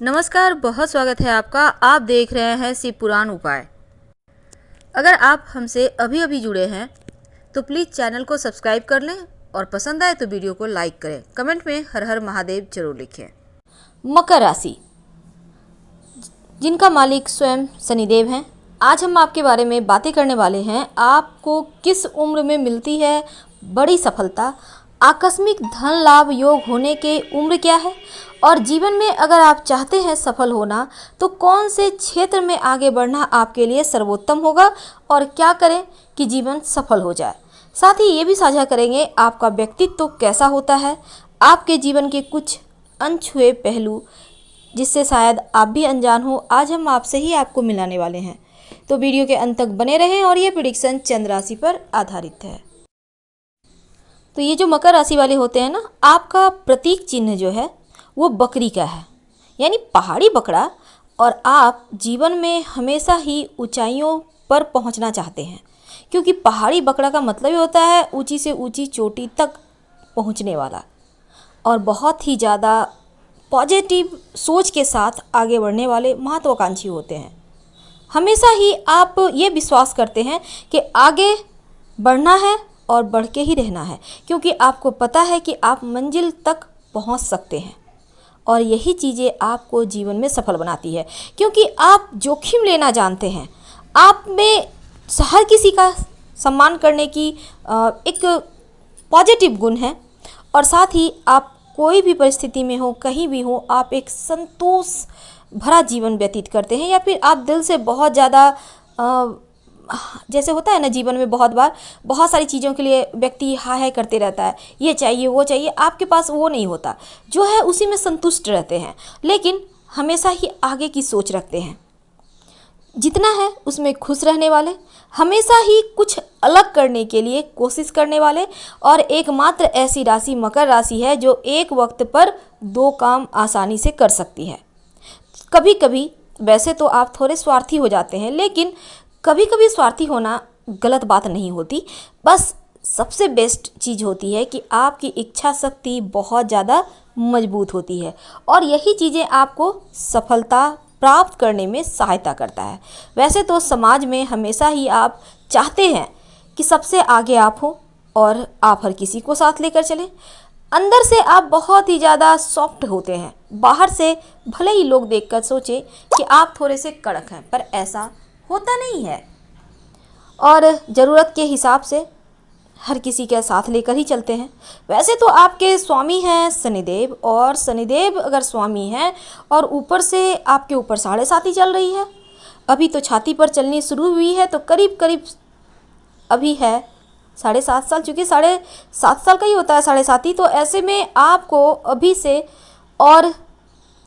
नमस्कार, बहुत स्वागत है आपका। आप देख रहे हैं शिव पुराण उपाय। अगर आप हमसे अभी अभी जुड़े हैं तो प्लीज़ चैनल को सब्सक्राइब कर लें और पसंद आए तो वीडियो को लाइक करें। कमेंट में हर हर महादेव जरूर लिखें। मकर राशि, जिनका मालिक स्वयं शनिदेव हैं, आज हम आपके बारे में बातें करने वाले हैं। आपको किस उम्र में मिलती है बड़ी सफलता, आकस्मिक धन लाभ योग होने के उम्र क्या है, और जीवन में अगर आप चाहते हैं सफल होना तो कौन से क्षेत्र में आगे बढ़ना आपके लिए सर्वोत्तम होगा और क्या करें कि जीवन सफल हो जाए। साथ ही ये भी साझा करेंगे आपका व्यक्तित्व तो कैसा होता है, आपके जीवन के कुछ अनछुए पहलू जिससे शायद आप भी अनजान हो, आज हम आपसे ही आपको मिलाने वाले हैं। तो वीडियो के अंत तक बने रहें। और ये प्रेडिक्शन चंद्र राशि पर आधारित है। तो ये जो मकर राशि वाले होते हैं ना, आपका प्रतीक चिन्ह जो है वो बकरी का है, यानी पहाड़ी बकरा। और आप जीवन में हमेशा ही ऊंचाइयों पर पहुंचना चाहते हैं, क्योंकि पहाड़ी बकरा का मतलब ही होता है ऊंची से ऊंची चोटी तक पहुंचने वाला, और बहुत ही ज़्यादा पॉजिटिव सोच के साथ आगे बढ़ने वाले महत्वाकांक्षी होते हैं। हमेशा ही आप ये विश्वास करते हैं कि आगे बढ़ना है और बढ़ के ही रहना है, क्योंकि आपको पता है कि आप मंजिल तक पहुंच सकते हैं। और यही चीज़ें आपको जीवन में सफल बनाती है, क्योंकि आप जोखिम लेना जानते हैं। आप में हर किसी का सम्मान करने की एक पॉजिटिव गुण है। और साथ ही आप कोई भी परिस्थिति में हो, कहीं भी हो, आप एक संतोष भरा जीवन व्यतीत करते हैं, या फिर आप दिल से बहुत ज़्यादा जैसे होता है ना, जीवन में बहुत बार बहुत सारी चीज़ों के लिए व्यक्ति हाय हाय करते रहता है, ये चाहिए वो चाहिए। आपके पास वो नहीं होता, जो है उसी में संतुष्ट रहते हैं, लेकिन हमेशा ही आगे की सोच रखते हैं। जितना है उसमें खुश रहने वाले, हमेशा ही कुछ अलग करने के लिए कोशिश करने वाले, और एकमात्र ऐसी राशि मकर राशि है जो एक वक्त पर दो काम आसानी से कर सकती है। कभी कभी वैसे तो आप थोड़े स्वार्थी हो जाते हैं, लेकिन कभी कभी स्वार्थी होना गलत बात नहीं होती। बस सबसे बेस्ट चीज़ होती है कि आपकी इच्छा शक्ति बहुत ज़्यादा मजबूत होती है, और यही चीज़ें आपको सफलता प्राप्त करने में सहायता करता है। वैसे तो समाज में हमेशा ही आप चाहते हैं कि सबसे आगे आप हो और आप हर किसी को साथ लेकर चलें। अंदर से आप बहुत ही ज़्यादा सॉफ्ट होते हैं, बाहर से भले ही लोग देखकर सोचें कि आप थोड़े से कड़क हैं, पर ऐसा होता नहीं है। और ज़रूरत के हिसाब से हर किसी के साथ लेकर ही चलते हैं। वैसे तो आपके स्वामी हैं शनिदेव, और शनिदेव अगर स्वामी हैं और ऊपर से आपके ऊपर 7.5 चल रही है, अभी तो छाती पर चलनी शुरू हुई है, तो करीब करीब अभी है 7.5 साल, चूँकि 7.5 साल का ही होता है 7.5। तो ऐसे में आपको अभी से और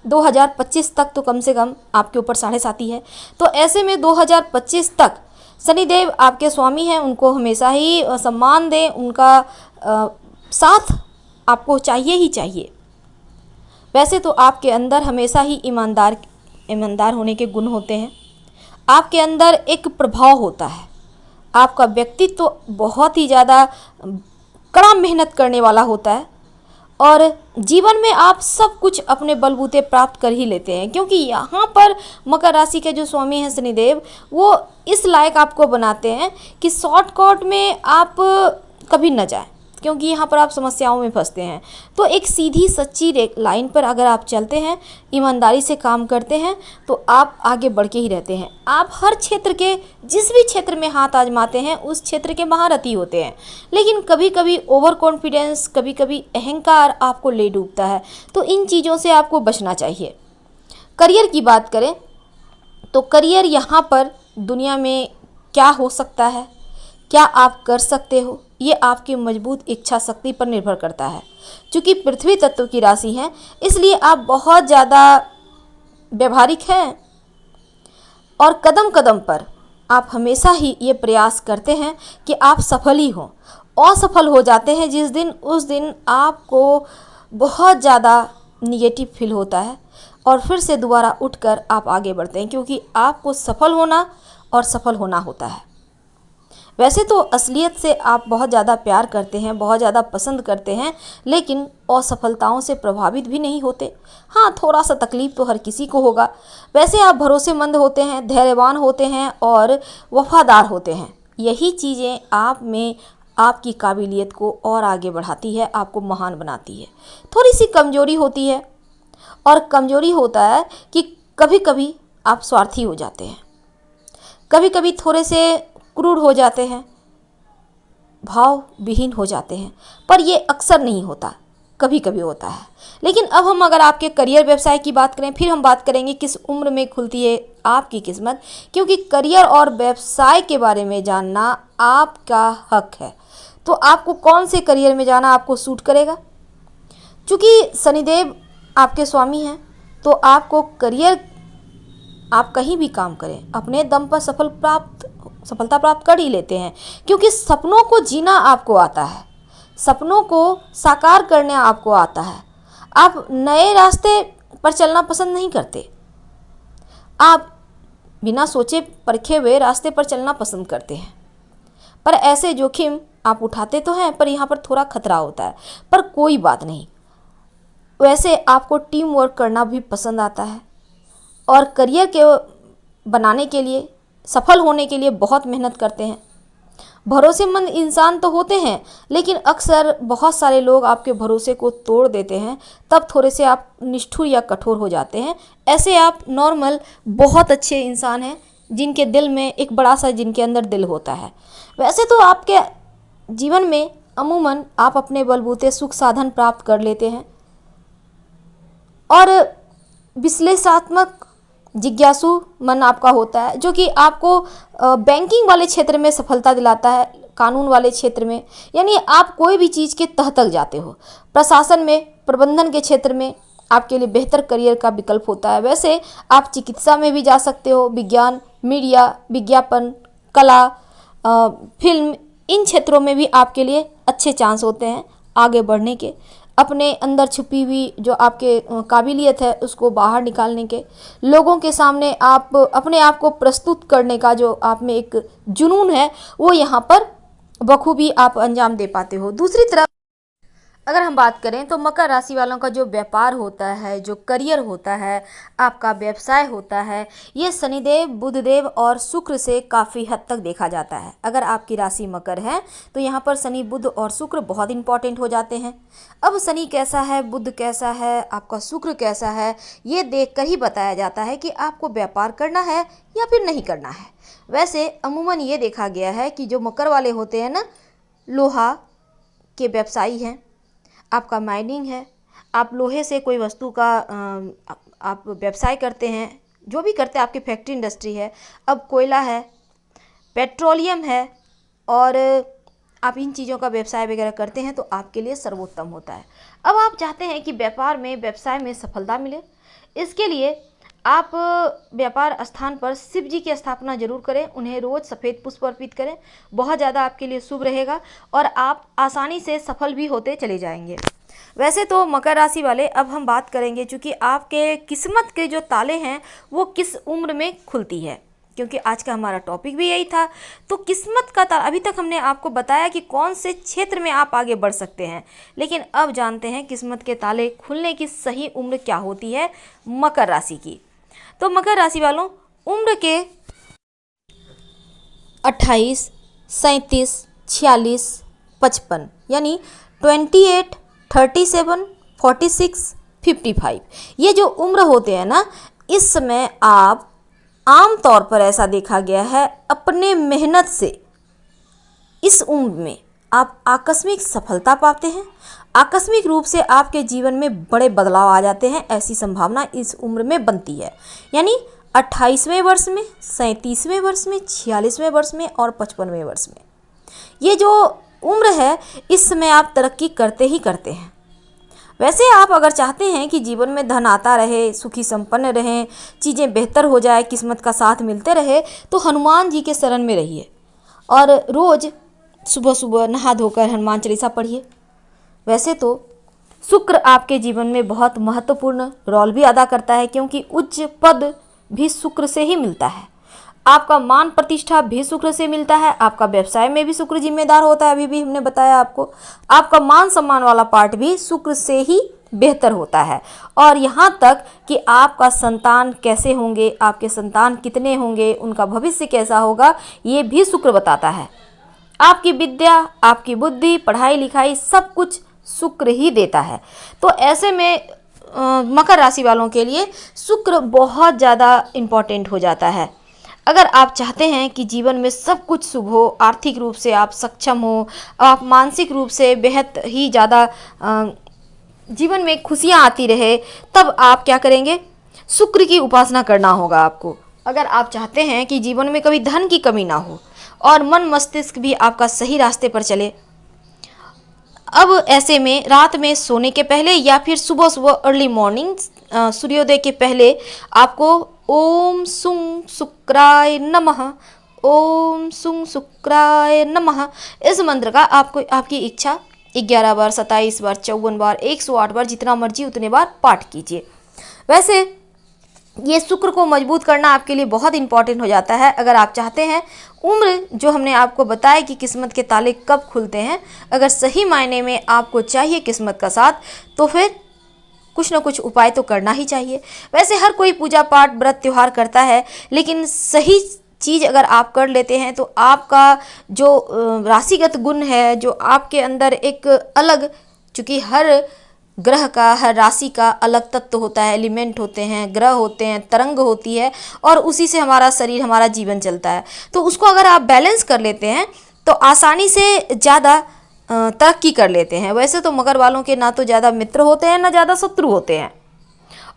2025 तक तो कम से कम आपके ऊपर 7.5 है। तो ऐसे में 2025 तक शनिदेव आपके स्वामी हैं, उनको हमेशा ही सम्मान दें, उनका साथ आपको चाहिए ही चाहिए। वैसे तो आपके अंदर हमेशा ही ईमानदार होने के गुण होते हैं। आपके अंदर एक प्रभाव होता है, आपका व्यक्तित्व तो बहुत ही ज़्यादा कड़ा मेहनत करने वाला होता है, और जीवन में आप सब कुछ अपने बलबूते प्राप्त कर ही लेते हैं, क्योंकि यहाँ पर मकर राशि के जो स्वामी हैं शनिदेव, वो इस लायक आपको बनाते हैं कि शॉर्टकट में आप कभी न जाएं, क्योंकि यहाँ पर आप समस्याओं में फंसते हैं। तो एक सीधी सच्ची लाइन पर अगर आप चलते हैं, ईमानदारी से काम करते हैं, तो आप आगे बढ़ के ही रहते हैं। आप हर क्षेत्र के, जिस भी क्षेत्र में हाथ आजमाते हैं उस क्षेत्र के महारथी होते हैं। लेकिन कभी कभी ओवर कॉन्फिडेंस, कभी कभी अहंकार आपको ले डूबता है, तो इन चीज़ों से आपको बचना चाहिए। करियर की बात करें तो करियर यहाँ पर दुनिया में क्या हो सकता है, क्या आप कर सकते हो, ये आपकी मजबूत इच्छा शक्ति पर निर्भर करता है। क्योंकि पृथ्वी तत्व की राशि है, इसलिए आप बहुत ज़्यादा व्यवहारिक हैं, और कदम कदम पर आप हमेशा ही ये प्रयास करते हैं कि आप सफल ही हों। असफल हो जाते हैं जिस दिन, उस दिन आपको बहुत ज़्यादा निगेटिव फील होता है, और फिर से दोबारा उठकर आप आगे बढ़ते हैं, क्योंकि आपको सफल होना और सफल होना होता है। वैसे तो असलियत से आप बहुत ज़्यादा प्यार करते हैं, बहुत ज़्यादा पसंद करते हैं, लेकिन असफलताओं से प्रभावित भी नहीं होते। हाँ, थोड़ा सा तकलीफ तो हर किसी को होगा। वैसे आप भरोसेमंद होते हैं, धैर्यवान होते हैं और वफादार होते हैं। यही चीज़ें आप में आपकी काबिलियत को और आगे बढ़ाती है, आपको महान बनाती है। थोड़ी सी कमज़ोरी होती है, और कमज़ोरी होता है कि कभी कभी आप स्वार्थी हो जाते हैं, कभी कभी थोड़े से क्रूर हो जाते हैं, भाव विहीन हो जाते हैं, पर ये अक्सर नहीं होता, कभी कभी होता है। लेकिन अब हम अगर आपके करियर व्यवसाय की बात करें, फिर हम बात करेंगे किस उम्र में खुलती है आपकी किस्मत, क्योंकि करियर और व्यवसाय के बारे में जानना आपका हक है। तो आपको कौन से करियर में जाना आपको सूट करेगा। चूँकि शनिदेव आपके स्वामी हैं, तो आपको करियर, आप कहीं भी काम करें अपने दम पर सफलता प्राप्त कर ही लेते हैं, क्योंकि सपनों को जीना आपको आता है, सपनों को साकार करना आपको आता है। आप नए रास्ते पर चलना पसंद नहीं करते, आप बिना सोचे परखे हुए रास्ते पर चलना पसंद करते हैं। पर ऐसे जोखिम आप उठाते तो हैं, पर यहाँ पर थोड़ा खतरा होता है, पर कोई बात नहीं। वैसे आपको टीम वर्क करना भी पसंद आता है, और करियर के बनाने के लिए, सफल होने के लिए बहुत मेहनत करते हैं। भरोसेमंद इंसान तो होते हैं, लेकिन अक्सर बहुत सारे लोग आपके भरोसे को तोड़ देते हैं, तब थोड़े से आप निष्ठुर या कठोर हो जाते हैं। ऐसे आप नॉर्मल बहुत अच्छे इंसान हैं, जिनके दिल में एक बड़ा सा, जिनके अंदर दिल होता है। वैसे तो आपके जीवन में अमूमन आप अपने बलबूते सुख साधन प्राप्त कर लेते हैं, और विश्लेषणात्मक जिज्ञासु मन आपका होता है, जो कि आपको बैंकिंग वाले क्षेत्र में सफलता दिलाता है, कानून वाले क्षेत्र में, यानी आप कोई भी चीज़ के तह तक जाते हो। प्रशासन में, प्रबंधन के क्षेत्र में आपके लिए बेहतर करियर का विकल्प होता है। वैसे आप चिकित्सा में भी जा सकते हो, विज्ञान, मीडिया, विज्ञापन, कला, फिल्म, इन क्षेत्रों में भी आपके लिए अच्छे चांस होते हैं आगे बढ़ने के, अपने अंदर छुपी हुई जो आपके काबिलियत है उसको बाहर निकालने के, लोगों के सामने आप अपने आप को प्रस्तुत करने का जो आप में एक जुनून है, वो यहाँ पर बखूबी आप अंजाम दे पाते हो। दूसरी तरफ अगर हम बात करें तो मकर राशि वालों का जो व्यापार होता है, जो करियर होता है, आपका व्यवसाय होता है, ये शनिदेव, बुधदेव और शुक्र से काफ़ी हद तक देखा जाता है। अगर आपकी राशि मकर है तो यहाँ पर शनि, बुध और शुक्र बहुत इंपॉर्टेंट हो जाते हैं। अब शनि कैसा है, बुध कैसा है, आपका शुक्र कैसा है, ये देख कर ही बताया जाता है कि आपको व्यापार करना है या फिर नहीं करना है। वैसे अमूमन ये देखा गया है कि जो मकर वाले होते हैं ना, लोहा के व्यवसायी हैं, आपका माइनिंग है, आप लोहे से कोई वस्तु का आप व्यवसाय करते हैं, जो भी करते हैं, आपकी फैक्ट्री इंडस्ट्री है, अब कोयला है, पेट्रोलियम है, और आप इन चीज़ों का व्यवसाय वगैरह करते हैं, तो आपके लिए सर्वोत्तम होता है। अब आप चाहते हैं कि व्यापार में, व्यवसाय में सफलता मिले, इसके लिए आप व्यापार स्थान पर शिव जी की स्थापना जरूर करें, उन्हें रोज़ सफ़ेद पुष्प अर्पित करें, बहुत ज़्यादा आपके लिए शुभ रहेगा, और आप आसानी से सफल भी होते चले जाएंगे। वैसे तो मकर राशि वाले, अब हम बात करेंगे, चूँकि आपके किस्मत के जो ताले हैं वो किस उम्र में खुलती है, क्योंकि आज का हमारा टॉपिक भी यही था। तो किस्मत का ताला, अभी तक हमने आपको बताया कि कौन से क्षेत्र में आप आगे बढ़ सकते हैं, लेकिन अब जानते हैं किस्मत के ताले खुलने की सही उम्र क्या होती है मकर राशि की। तो मकर राशि वालों, उम्र के 28, 37, 46, 55, यानी 28, 37, 46, 55, ये जो उम्र होते हैं ना, इस समय आप आम तौर पर ऐसा देखा गया है, अपने मेहनत से इस उम्र में आप आकस्मिक सफलता पाते हैं, आकस्मिक रूप से आपके जीवन में बड़े बदलाव आ जाते हैं, ऐसी संभावना इस उम्र में बनती है। यानी 28वें वर्ष में, 37वें वर्ष में, 46वें वर्ष में और 55वें वर्ष में, ये जो उम्र है, इस समय आप तरक्की करते ही करते हैं। वैसे आप अगर चाहते हैं कि जीवन में धन आता रहे, सुखी संपन्न रहें, चीज़ें बेहतर हो जाए, किस्मत का साथ मिलते रहे, तो हनुमान जी के शरण में रहिए, और रोज़ सुबह सुबह नहा धोकर हनुमान चालीसा पढ़िए। वैसे तो शुक्र आपके जीवन में बहुत महत्वपूर्ण रोल भी अदा करता है, क्योंकि उच्च पद भी शुक्र से ही मिलता है। आपका मान प्रतिष्ठा भी शुक्र से मिलता है, आपका व्यवसाय में भी शुक्र जिम्मेदार होता है, अभी भी हमने बताया आपको। आपका मान सम्मान वाला पार्ट भी शुक्र से ही बेहतर होता है। और यहाँ तक कि आपका संतान कैसे होंगे, आपके संतान कितने होंगे, उनका भविष्य कैसा होगा, ये भी शुक्र बताता है। आपकी विद्या, आपकी बुद्धि, पढ़ाई लिखाई सब कुछ शुक्र ही देता है। तो ऐसे में मकर राशि वालों के लिए शुक्र बहुत ज़्यादा इम्पॉर्टेंट हो जाता है। अगर आप चाहते हैं कि जीवन में सब कुछ शुभ हो, आर्थिक रूप से आप सक्षम हो, आप मानसिक रूप से बेहद ही ज़्यादा जीवन में खुशियाँ आती रहे, तब आप क्या करेंगे, शुक्र की उपासना करना होगा आपको। अगर आप चाहते हैं कि जीवन में कभी धन की कमी ना हो और मन मस्तिष्क भी आपका सही रास्ते पर चले, अब ऐसे में रात में सोने के पहले या फिर सुबह सुबह अर्ली मॉर्निंग सूर्योदय के पहले आपको ओम सुं शुक्राय नमः, ओम सुं शुक्राय नमः, इस मंत्र का आपको आपकी इच्छा 11 बार, 27 बार, 54 बार, 108 बार, जितना मर्जी उतने बार पाठ कीजिए। वैसे ये शुक्र को मजबूत करना आपके लिए बहुत इंपॉर्टेंट हो जाता है। अगर आप चाहते हैं उम्र, जो हमने आपको बताया कि किस्मत के ताले कब खुलते हैं, अगर सही मायने में आपको चाहिए किस्मत का साथ, तो फिर कुछ ना कुछ उपाय तो करना ही चाहिए। वैसे हर कोई पूजा पाठ व्रत त्यौहार करता है, लेकिन सही चीज़ अगर आप कर लेते हैं तो आपका जो राशिगत गुण है, जो आपके अंदर एक अलग, चूँकि हर ग्रह का, हर राशि का अलग तत्व होता है, एलिमेंट होते हैं, ग्रह होते हैं, तरंग होती है, और उसी से हमारा शरीर, हमारा जीवन चलता है। तो उसको अगर आप बैलेंस कर लेते हैं तो आसानी से ज़्यादा तरक्की कर लेते हैं। वैसे तो मकर वालों के ना तो ज़्यादा मित्र होते हैं, ना ज़्यादा शत्रु होते हैं,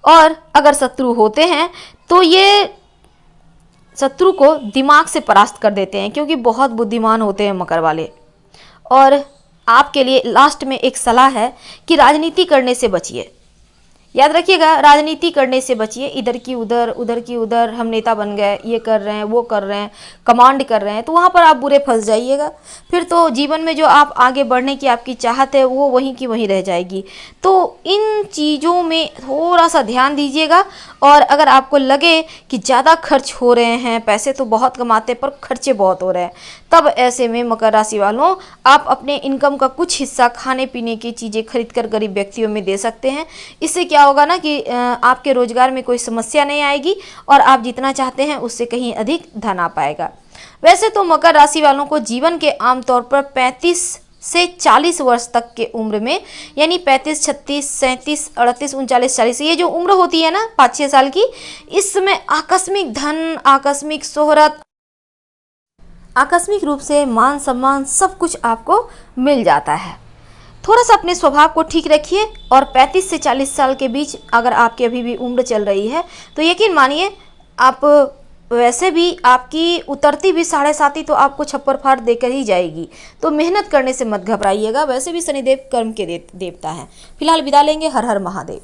और अगर शत्रु होते हैं तो ये शत्रु को दिमाग से परास्त कर देते हैं, क्योंकि बहुत बुद्धिमान होते हैं मकर वाले। और आपके लिए लास्ट में एक सलाह है कि राजनीति करने से बचिए। याद रखिएगा, राजनीति करने से बचिए। इधर की उधर, उधर की उधर, हम नेता बन गए, ये कर रहे हैं, वो कर रहे हैं, कमांड कर रहे हैं, तो वहाँ पर आप बुरे फंस जाइएगा। फिर तो जीवन में जो आप आगे बढ़ने की आपकी चाहत है वो वहीं की वहीं रह जाएगी। तो इन चीज़ों में थोड़ा सा ध्यान दीजिएगा। और अगर आपको लगे कि ज़्यादा खर्च हो रहे हैं, पैसे तो बहुत कमाते पर खर्चे बहुत हो रहे हैं, तब ऐसे में मकर राशि वालों आप अपने इनकम का कुछ हिस्सा खाने पीने की चीज़ें खरीद कर गरीब व्यक्तियों में दे सकते हैं। इससे क्या होगा ना कि आपके रोजगार में कोई समस्या नहीं आएगी और आप जितना चाहते हैं उससे कहीं अधिक धन आ पाएगा। वैसे तो मकर राशि वालों को जीवन के आमतौर पर 35 से 40 वर्ष तक के उम्र में, यानी 35, 36, 37, 38, 39, 40, ये जो उम्र होती है ना 5-6 साल की, इस समय आकस्मिक धन, आकस्मिक शोहरत, आकस्मिक रूप से मान सम्मान सब कुछ आपको मिल जाता है। थोड़ा सा अपने स्वभाव को ठीक रखिए, और 35 से 40 साल के बीच अगर आपकी अभी भी उम्र चल रही है तो यकीन मानिए आप, वैसे भी आपकी उतरती भी 7.5 तो आपको छप्पर फाड़ देकर ही जाएगी। तो मेहनत करने से मत घबराइएगा। वैसे भी शनिदेव कर्म के देवता हैं। फिलहाल विदा लेंगे। हर हर महादेव।